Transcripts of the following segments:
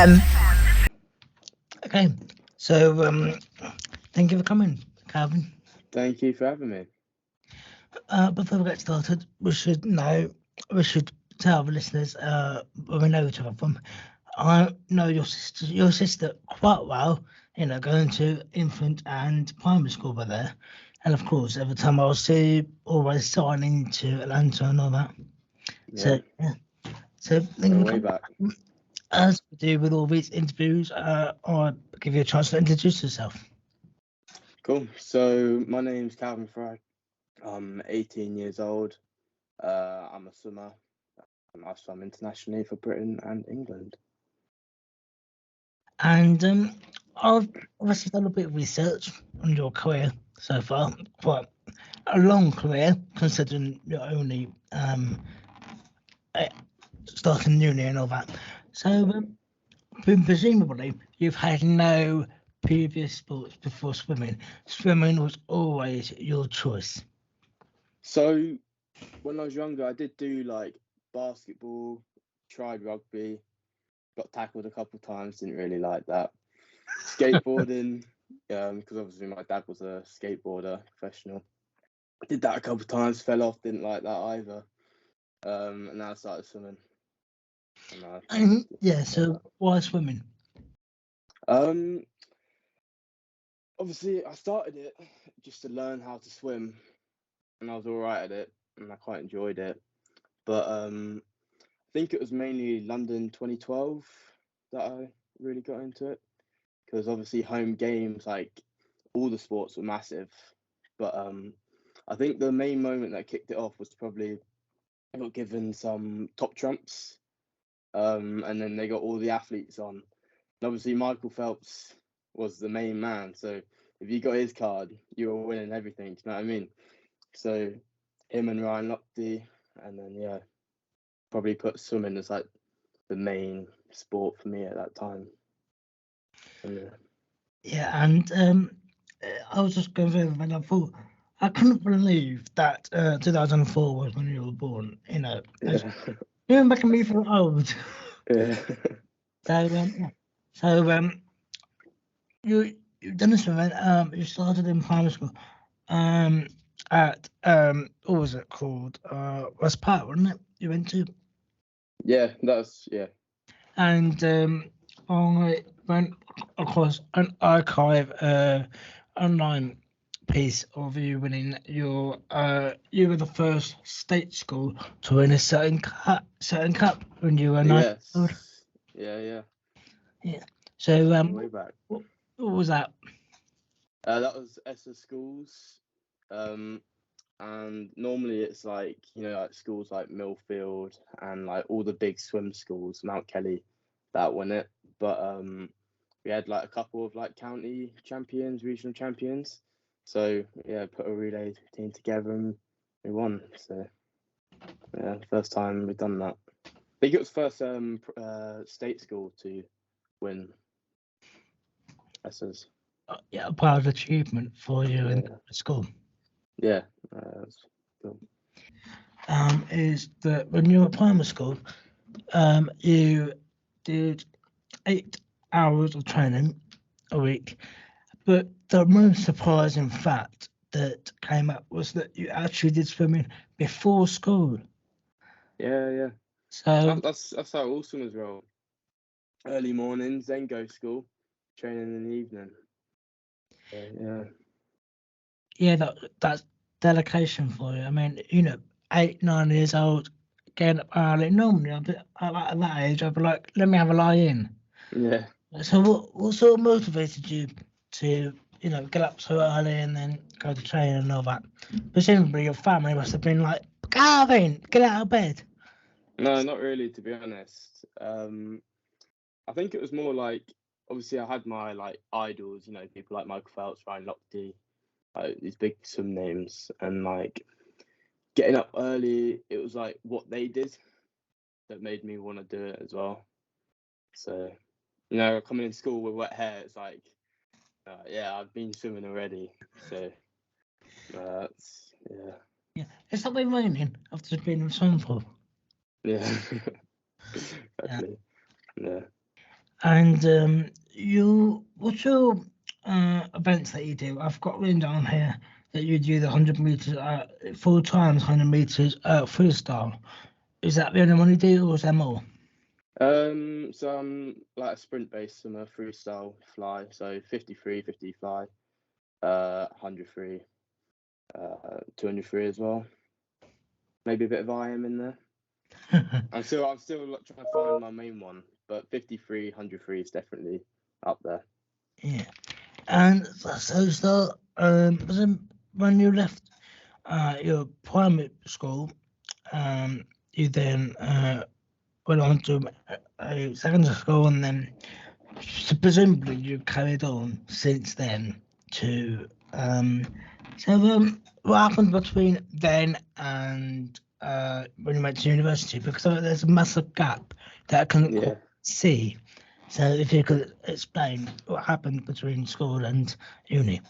FM. Okay, so thank you for coming, Calvin. Thank you for having me. Before we get started, we should tell the listeners where we know each other from. I know your sister quite well. Going to infant and primary school over there, and of course, every time I was see you, always signing to Langton and all that. Yeah, So thank you for way coming. back. As we do with all these interviews, I'll give you a chance to introduce yourself. Cool. So my name's Calvin Fry. I'm 18 years old. I'm a swimmer. I swam internationally for Britain and England. And I've obviously done a bit of research on your career so far, quite a long career considering you're only starting uni and all that. So presumably you've had no previous sports before swimming. Swimming was always your choice. So when I was younger, I did do like basketball, tried rugby, got tackled a couple of times, didn't really like that. Skateboarding, because obviously my dad was a skateboarder, professional. Did that a couple of times, fell off, didn't like that either. And now I started swimming. So why swimming? Obviously I started it just to learn how to swim, and I was all right at it, and I quite enjoyed it. But I think it was mainly London 2012 that I really got into it, because obviously home games, like all the sports were massive. But I think the main moment that kicked it off was probably I got given some top trumps, and then they got all the athletes on. And obviously Michael Phelps was the main man, so if you got his card, you were winning everything. You know what I mean? So him and Ryan Lochte, and then probably put swimming as like the main sport for me at that time. And I was just going through and I thought I couldn't believe that 2004 was when you were born. You're making me feel old. Yeah. So you've done this swimming. You started in primary school. At what was it called? West Park, wasn't it? You went to. Yeah, that's And I went across an archive online piece of you winning your you were the first state school to win a certain cup when you were 9 years old. Yeah. So way back. What was that? That was ESSA schools. And normally it's like, like schools like Millfield and like all the big swim schools, Mount Kelly, that won it. But we had like a couple of like county champions, regional champions. So put a relay team together and we won. So first time we've done that. I think it was first state school to win ESSAs. A proud achievement for you in school. Yeah, that's cool. Is that when you were at primary school, you did 8 hours of training a week, but the most surprising fact that came up was that you actually did swimming before school. Yeah. So that's how all swimmers roll. Early mornings, then go to school, training in the evening. That's dedication for you. I mean, 8, 9 years old, getting up early. Normally, at that age, I'd be like, let me have a lie in. Yeah. So what sort of motivated you to, get up so early and then go to training and all that? Presumably your family must have been like, Calvin, get out of bed. No, not really, to be honest. I think it was more like, obviously I had my like idols, people like Michael Phelps, Ryan Lochte, like these big swim names, and like getting up early, it was like what they did that made me want to do it as well. So, coming in school with wet hair, it's like, I've been swimming already. So, that's, It's not been raining after being in the swimming pool. Yeah. Exactly. Yeah. And what's your events that you do? I've got written down here that you do the 100 meters, 4 times 100 meters freestyle. Is that the only one you do, or is there more? So I'm like a sprint based. I'm a freestyle fly, so 53, 50 fly, 100 free, 200 free as well. Maybe a bit of IM in there. I'm still trying to find my main one, but 53, 100 free is definitely up there. Yeah. And so when you left your primary school, you then went on to a secondary school, and then presumably you carried on since then to what happened between then and when you went to university? Because there's a massive gap that I couldn't Yeah. quite see. So if you could explain what happened between school and uni.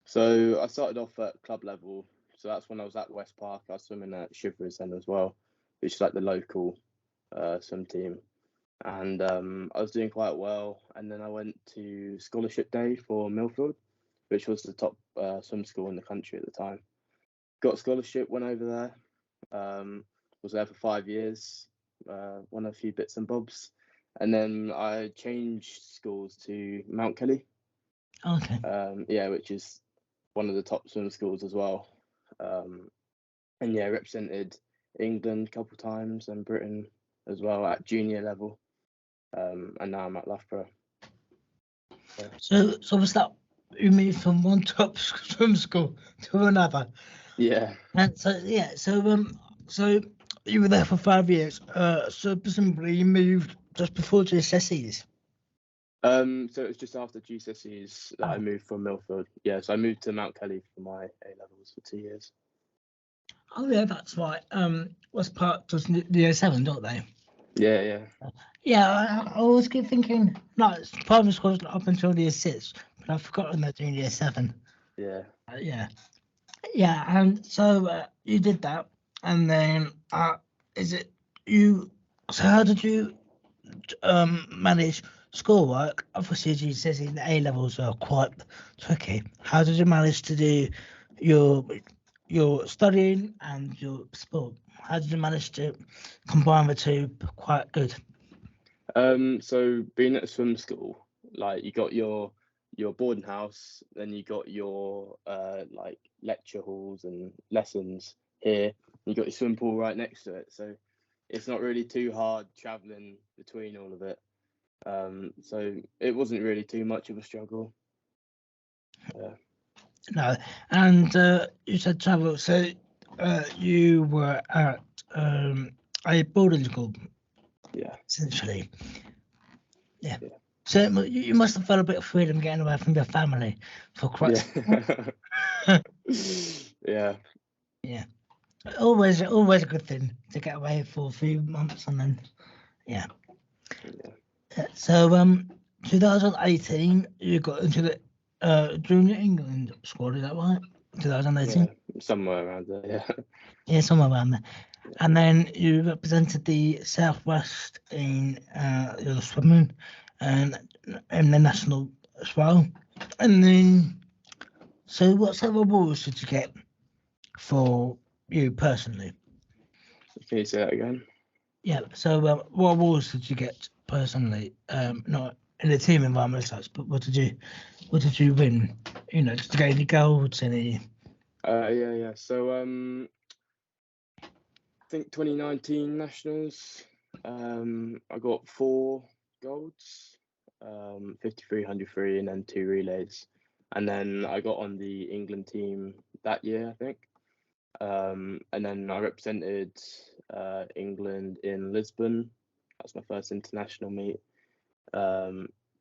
So I started off at club level. So that's when I was at West Park. I was swimming at Chivalrous then as well, which is like the local swim team. And I was doing quite well. And then I went to scholarship day for Millfield, which was the top swim school in the country at the time. Got a scholarship, went over there, was there for 5 years, won a few bits and bobs. And then I changed schools to Mount Kelly. Okay. Yeah, which is one of the top swim schools as well. And yeah, represented England a couple of times and Britain as well at junior level. And now I'm at Loughborough. Yeah. So was that you moved from one top swim school to another? Yeah. And so you were there for 5 years. So presumably you moved just before GCSEs. So it was just after GCSEs that I Oh. moved from Millfield. Yeah, so I moved to Mount Kelly for my A levels for 2 years. Oh yeah, that's right. West Park does the year 7, don't they? Yeah, yeah. Yeah, I always keep thinking no, it's primary school's up until year 6, but I've forgotten they're doing year 7. Yeah. Yeah. Yeah, and so you did that, and then is it you? So how did you manage schoolwork? Obviously, as you says, the A levels are quite tricky. How did you manage to do your studying and your sport? How did you manage to combine the two quite good? So being at a swim school, like you got your boarding house, then you got your like lecture halls and lessons here. You got your swim pool right next to it, so it's not really too hard traveling between all of it. So it wasn't really too much of a struggle. No, and you said travel. So you were at a boarding school, Yeah. essentially. Yeah. Yeah. So you must have felt a bit of freedom getting away from your family for quite some time. Yeah. Yeah. Always a good thing to get away for a few months and then yeah. So 2018 you got into the junior England squad, is that right? 2018? Yeah, somewhere around there. Yeah. Yeah, somewhere around there. And then you represented the Southwest in your swimming and in the national as well. And then, so what sort of awards did you get for you personally? Can you say that again? Yeah. So what awards did you get personally? Not in the team environment as such, but what did you win? You know, did you get any golds? Any? Yeah. So I think 2019 nationals. I got 4 golds, 53, 100 free, and then 2 relays. And then I got on the England team that year, I think. And then I represented England in Lisbon. That's my first international meet.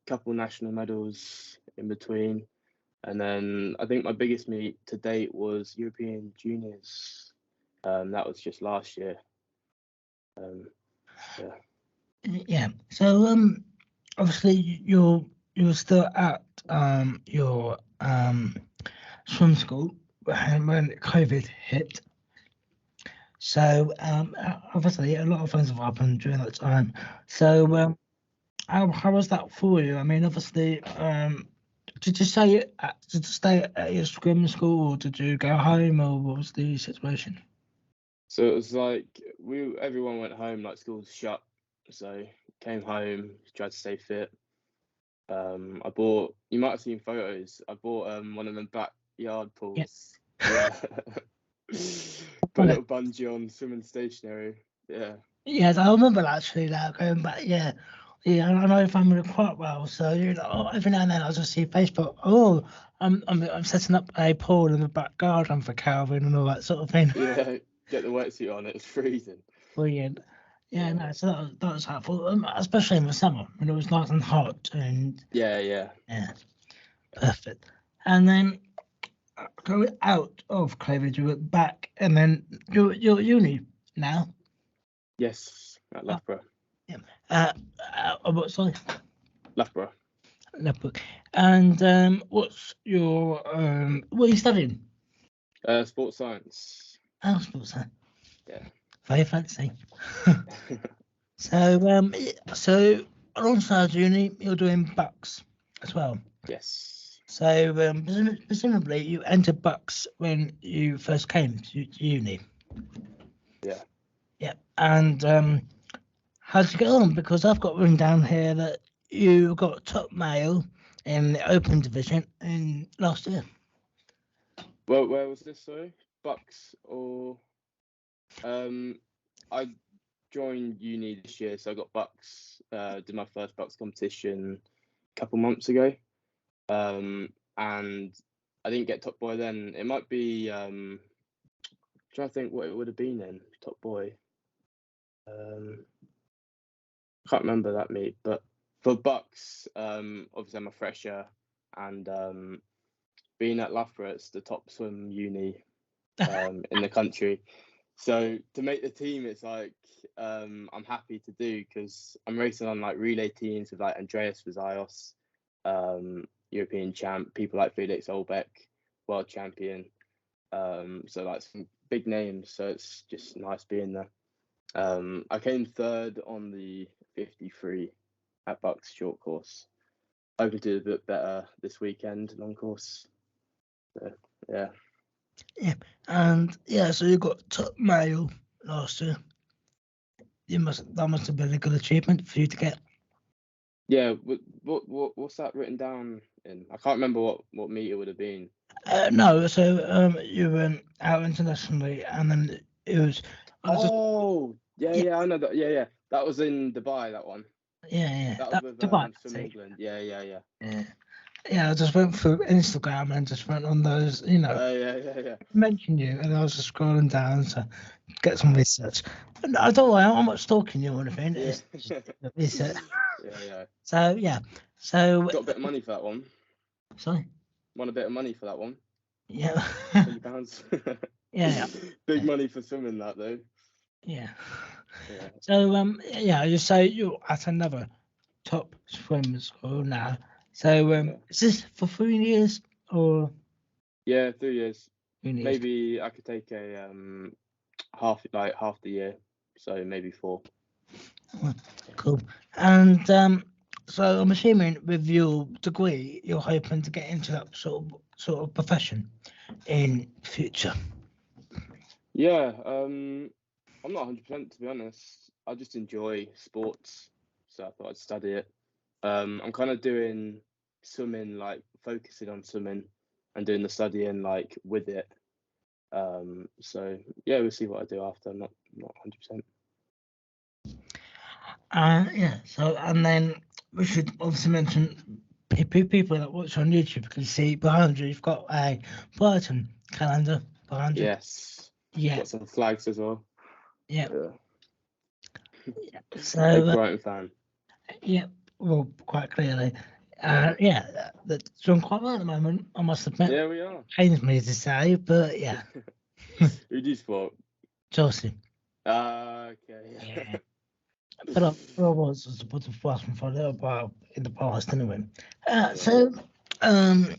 Couple national medals in between. And then I think my biggest meet to date was European Juniors. That was just last year. Yeah. Yeah. So obviously you're still at your swim school when COVID hit. So obviously a lot of things have happened during that time. So how was that for you? I mean, obviously, did you stay at your scrim school, or did you go home, or what was the situation? So it was like everyone went home, like schools shut. So came home, tried to stay fit. I bought. You might have seen photos. I bought one of them backyard Yeah. pools. Yeah. Put a little bungee on, swimming stationary. Yeah. Yes, I remember actually now going back. Yeah, yeah, I know family quite well. So every now and then I just see Facebook. Oh, I'm setting up a pool in the back garden for Calvin and all that sort of thing. Yeah. Get the wetsuit on. It's freezing. Brilliant. Yeah, Yeah. no, so that was helpful, especially in the summer when it was nice and hot and Yeah. yeah, perfect. And then going out of COVID, you went back, and then you're at uni now. Yes. At Loughborough. Sorry, Loughborough. Loughborough. And what's your what are you studying? Sports science. Oh, sports science. Yeah. Very fancy. So alongside uni, you're doing bucks as well. Yes. So presumably you entered bucks when you first came to uni. Yeah. Yeah. And how did you get on? Because I've got written down here that you got top male in the open division in last year. Well, where was this? Sorry, Bucks or I joined uni this year, so I got Bucks. Did my first Bucks competition a couple months ago, and I didn't get top boy then. It might be trying to think what it would have been then. Top boy. Can't remember that meet, but for Bucks, obviously I'm a fresher, and being at Loughborough, it's the top swim uni in the country. So to make the team, it's like I'm happy to do because I'm racing on like relay teams with like Andreas Vizaios, European champ, people like Felix Olbeck, world champion. So like some big names. So it's just nice being there. I came third on the 53 at Bucks short course. Hoping to do a bit better this weekend, long course. So, yeah. Yeah, and yeah, so you got top male last year. That must have been a good achievement for you to get. Yeah, what's that written down in? I can't remember what meet it would have been. No, so you went out internationally, and then it was. Yeah, I know that. Yeah, that was in Dubai. That one. Yeah. That was with Dubai, Swim England. Yeah. Yeah, I just went through Instagram and just went on those, Yeah. mentioned you, and I was just scrolling down to get some research. And I don't worry, I'm not stalking you or anything. Yeah. It's just research. Yeah. So yeah, so Got a bit of money for that one. sorry. Won a bit of money for that one. Yeah. £20. Yeah. Big money for swimming that though. Yeah. Yeah. So yeah, you say you're at another top swim school now. So is this for 3 years or? Yeah, 3 years. 3 years? Maybe I could take a half the year, so maybe 4. Cool. And so I'm assuming with your degree, you're hoping to get into that sort of profession in future. Yeah, I'm not 100% to be honest. I just enjoy sports, so I thought I'd study it. I'm kind of doing swimming, like focusing on swimming, and doing the studying like with it. So yeah, we'll see what I do after. I'm not 100%. Yeah. So and then we should obviously mention people that watch on YouTube can see behind you. You've got a Brighton calendar behind you. Yes. Yeah. Got some flags as well. Yeah. Yeah. So Big Brighton fan. yeah. Well, quite clearly. Yeah, that's doing quite well at the moment, I must admit. Yeah, we are. Pains me to say, but yeah. Who do you support? Chelsea. Okay. Yeah. But I was supporting Brighton for a little while in the past anyway. So it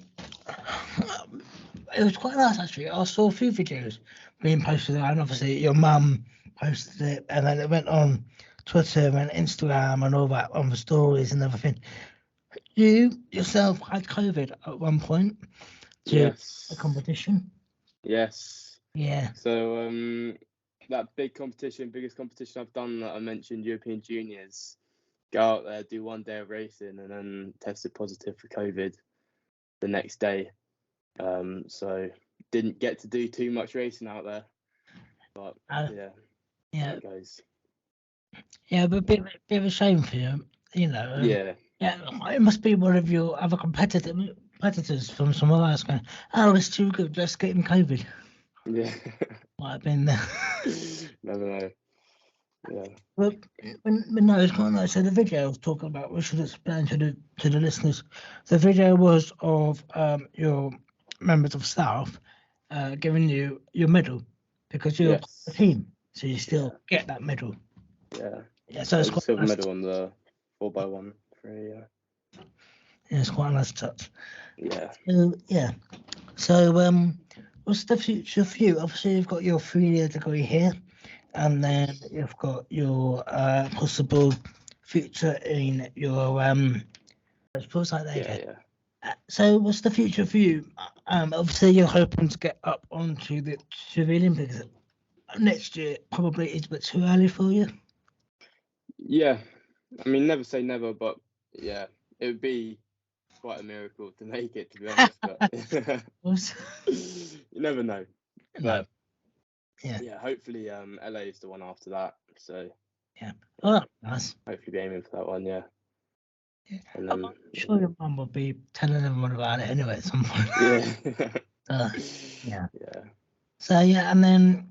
was quite nice actually. I saw a few videos being posted there, and obviously your mum posted it, and then it went on Twitter and Instagram and all that on the stories and everything. You yourself had COVID at one point to a Yes. competition. Yes. Yeah. So that biggest competition I've done that I mentioned, European Juniors. Go out there, do 1 day of racing, and then tested positive for COVID the next day. So didn't get to do too much racing out there. But yeah, how it goes. Yeah, but bit of a shame for you, you know. Yeah. Yeah, it must be one of your other competitors from somewhere else going, oh, it's too good, let's get him COVID. Yeah. Might have been there. Never know. Yeah. But no, it's quite nice. So the video I was talking about, we should explain to the listeners. The video was of your members of staff giving you your medal because you're Yes. a team, so you still get that medal. Yeah. Yeah, so There's it's a quite silver nice. medal on the 4x1 free. Yeah. Yeah, it's quite a nice touch. Yeah. So yeah. So what's the future for you? Obviously, you've got your 3-year degree here, and then you've got your possible future in your sports like that. Yeah. So what's the future for you? Obviously, you're hoping to get up onto the Olympics next year. Probably is a bit too early for you. Yeah. I mean, never say never, but yeah, it would be quite a miracle to make it, to be honest. But you never know. But yeah, hopefully LA is the one after that. So yeah, oh, nice. Hopefully be aiming for that one. Yeah. And then, I'm sure your mum will be telling everyone about it anyway at some point. Yeah. Yeah. Yeah. So yeah, and then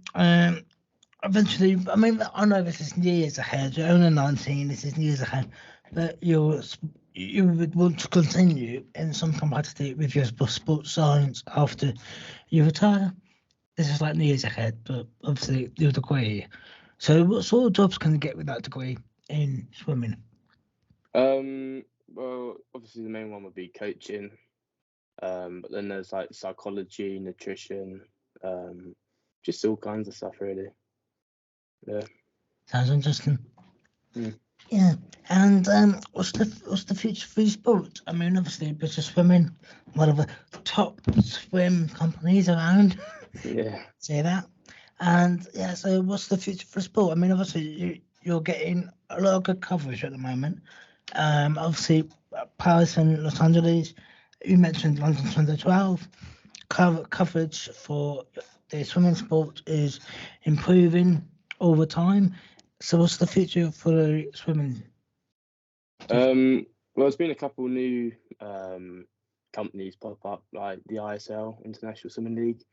eventually, I mean, I know this is years ahead. You're only 19. This is years ahead, but you would want to continue in some capacity with your sports science after you retire. This is like years ahead, but obviously your degree. So, what sort of jobs can you get with that degree in swimming? Well, obviously the main one would be coaching. But then there's like psychology, nutrition, just all kinds of stuff really. Yeah. Sounds interesting. Mm. Yeah, and what's the future for sport? I mean, obviously, British Swimming, one of the top swim companies around. Yeah. Say that. And yeah, so what's the future for sport? I mean, obviously, you're getting a lot of good coverage at the moment. Obviously, Paris and Los Angeles. You mentioned London 2012. Coverage for the swimming sport is improving all the time. So what's the future for the swimming? Well, there's been a couple new companies pop up, like the ISL, International Swimming League,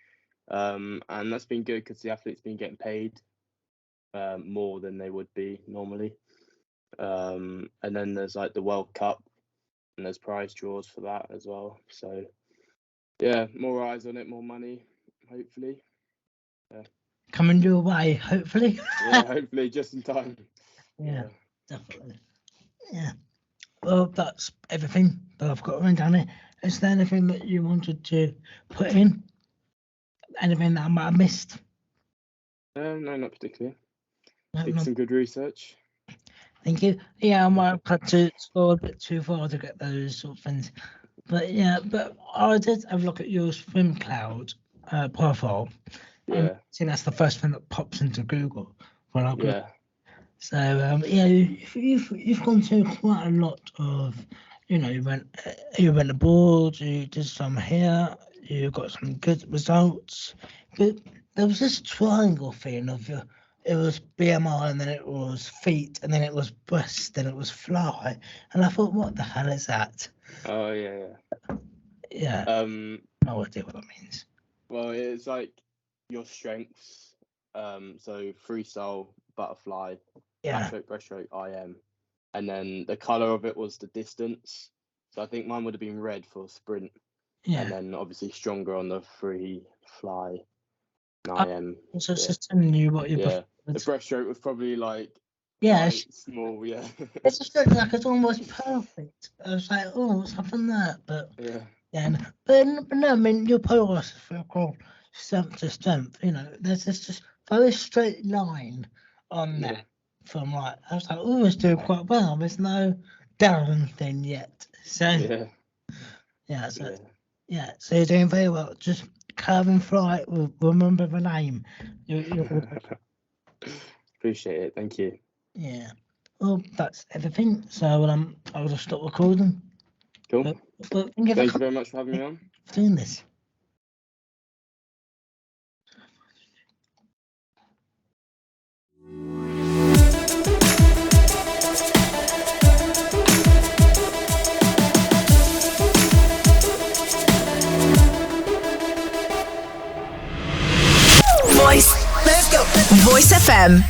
and that's been good because the athletes been getting paid more than they would be normally. And then there's like the World Cup, and there's prize draws for that as well. So yeah, more eyes on it, more money, hopefully. Yeah. Coming your way, hopefully. Yeah, hopefully, just in time. Yeah, definitely. Yeah. Well, that's everything that I've got written down here. Is there anything that you wanted to put in? Anything that I might have missed? No, not particularly. No. Some good research. Thank you. Yeah, I might have had to scroll a bit too far to get those sort of things. But yeah, but I did have a look at your swim cloud profile. Yeah. I think that's the first thing that pops into Google when I go. Yeah. So yeah, you've gone through quite a lot of, you went abroad, you did some here, you got some good results, but there was this triangle thing of it was BMI and then it was feet and then it was breast and it was fly, and I thought, what the hell is that? Oh yeah. Yeah. No idea what that means. Well, it's like your strengths. So freestyle, butterfly, breaststroke, IM, and then the color of it was the distance. So I think mine would have been red for sprint. Yeah. And then obviously stronger on the free, fly, IM. So it's just telling you what you. Yeah. The breaststroke was probably like. Yeah. Small. Yeah. It just looked like it's almost perfect. I was like, oh, what's happened there? But yeah. Yeah, but no, I mean your progress is very cool, strength to strength. There's this just very straight line on that from like, I was like, oh, it's doing quite well. There's no down thing yet. So Yeah. yeah, so Yeah. yeah, so you're doing very well. Just Calvin Fry, remember the name. You're Appreciate it. Thank you. yeah. Well, that's everything. So I'll just stop recording. Cool. But thank you Thank you very much for having me on. for doing this. Voice. Let's go. Voice FM.